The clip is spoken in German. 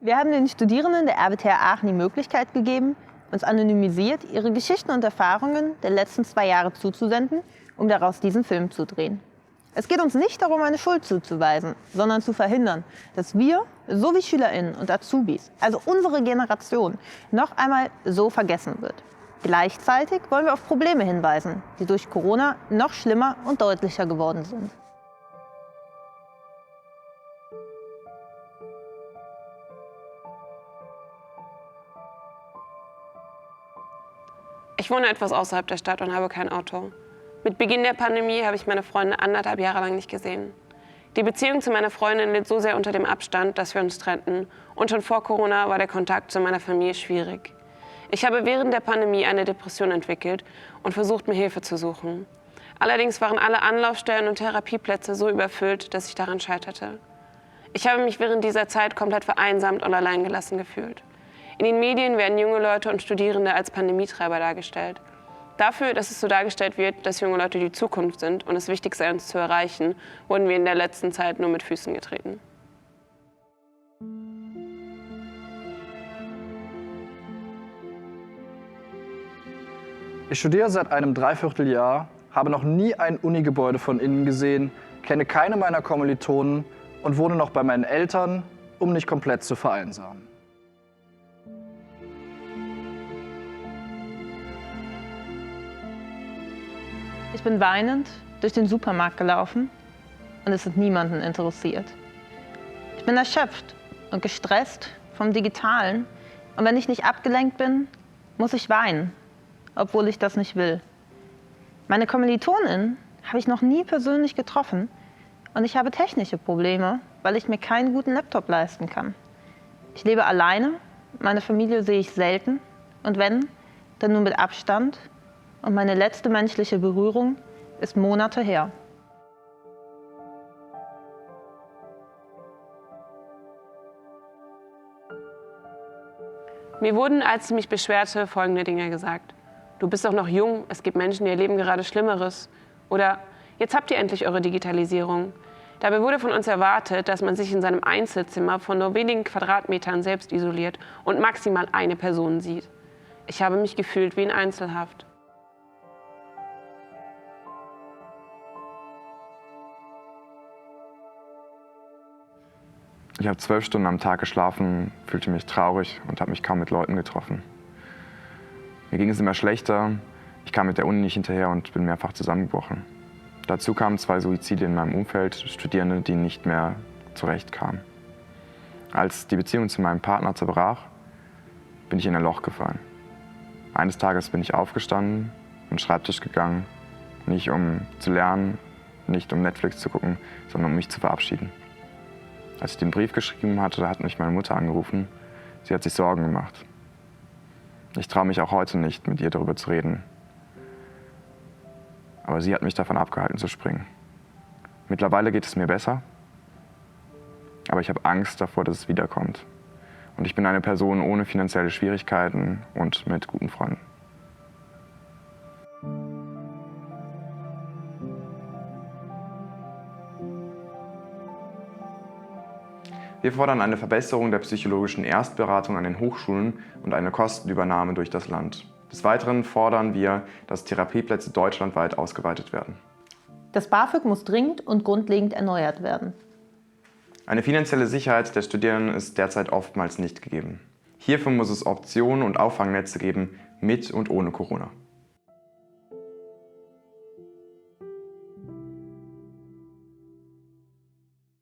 Wir haben den Studierenden der RWTH Aachen die Möglichkeit gegeben, uns anonymisiert ihre Geschichten und Erfahrungen der letzten 2 Jahre zuzusenden, um daraus diesen Film zu drehen. Es geht uns nicht darum, eine Schuld zuzuweisen, sondern zu verhindern, dass wir, so wie SchülerInnen und Azubis, also unsere Generation, noch einmal so vergessen wird. Gleichzeitig wollen wir auf Probleme hinweisen, die durch Corona noch schlimmer und deutlicher geworden sind. Ich wohne etwas außerhalb der Stadt und habe kein Auto. Mit Beginn der Pandemie habe ich meine Freunde 1,5 Jahre lang nicht gesehen. Die Beziehung zu meiner Freundin litt so sehr unter dem Abstand, dass wir uns trennten. Und schon vor Corona war der Kontakt zu meiner Familie schwierig. Ich habe während der Pandemie eine Depression entwickelt und versucht, mir Hilfe zu suchen. Allerdings waren alle Anlaufstellen und Therapieplätze so überfüllt, dass ich daran scheiterte. Ich habe mich während dieser Zeit komplett vereinsamt und alleingelassen gefühlt. In den Medien werden junge Leute und Studierende als Pandemietreiber dargestellt. Dafür, dass es so dargestellt wird, dass junge Leute die Zukunft sind und es wichtig sei, uns zu erreichen, wurden wir in der letzten Zeit nur mit Füßen getreten. Ich studiere seit einem Dreivierteljahr, habe noch nie ein Unigebäude von innen gesehen, kenne keine meiner Kommilitonen und wohne noch bei meinen Eltern, um nicht komplett zu vereinsamen. Ich bin weinend durch den Supermarkt gelaufen und es hat niemanden interessiert. Ich bin erschöpft und gestresst vom Digitalen und wenn ich nicht abgelenkt bin, muss ich weinen, obwohl ich das nicht will. Meine Kommilitonin habe ich noch nie persönlich getroffen und ich habe technische Probleme, weil ich mir keinen guten Laptop leisten kann. Ich lebe alleine, meine Familie sehe ich selten und wenn, dann nur mit Abstand. Und meine letzte menschliche Berührung ist Monate her. Mir wurden, als ich mich beschwerte, folgende Dinge gesagt. Du bist doch noch jung, es gibt Menschen, die erleben gerade Schlimmeres. Oder jetzt habt ihr endlich eure Digitalisierung. Dabei wurde von uns erwartet, dass man sich in seinem Einzelzimmer von nur wenigen Quadratmetern selbst isoliert und maximal eine Person sieht. Ich habe mich gefühlt wie in Einzelhaft. Ich habe 12 Stunden am Tag geschlafen, fühlte mich traurig und habe mich kaum mit Leuten getroffen. Mir ging es immer schlechter, ich kam mit der Uni nicht hinterher und bin mehrfach zusammengebrochen. Dazu kamen 2 Suizide in meinem Umfeld, Studierende, die nicht mehr zurechtkamen. Als die Beziehung zu meinem Partner zerbrach, bin ich in ein Loch gefallen. Eines Tages bin ich aufgestanden, an den Schreibtisch gegangen, nicht um zu lernen, nicht um Netflix zu gucken, sondern um mich zu verabschieden. Als ich den Brief geschrieben hatte, hat mich meine Mutter angerufen. Sie hat sich Sorgen gemacht. Ich traue mich auch heute nicht, mit ihr darüber zu reden. Aber sie hat mich davon abgehalten zu springen. Mittlerweile geht es mir besser, aber ich habe Angst davor, dass es wiederkommt. Und ich bin eine Person ohne finanzielle Schwierigkeiten und mit guten Freunden. Wir fordern eine Verbesserung der psychologischen Erstberatung an den Hochschulen und eine Kostenübernahme durch das Land. Des Weiteren fordern wir, dass Therapieplätze deutschlandweit ausgeweitet werden. Das BAföG muss dringend und grundlegend erneuert werden. Eine finanzielle Sicherheit der Studierenden ist derzeit oftmals nicht gegeben. Hierfür muss es Optionen und Auffangnetze geben, mit und ohne Corona.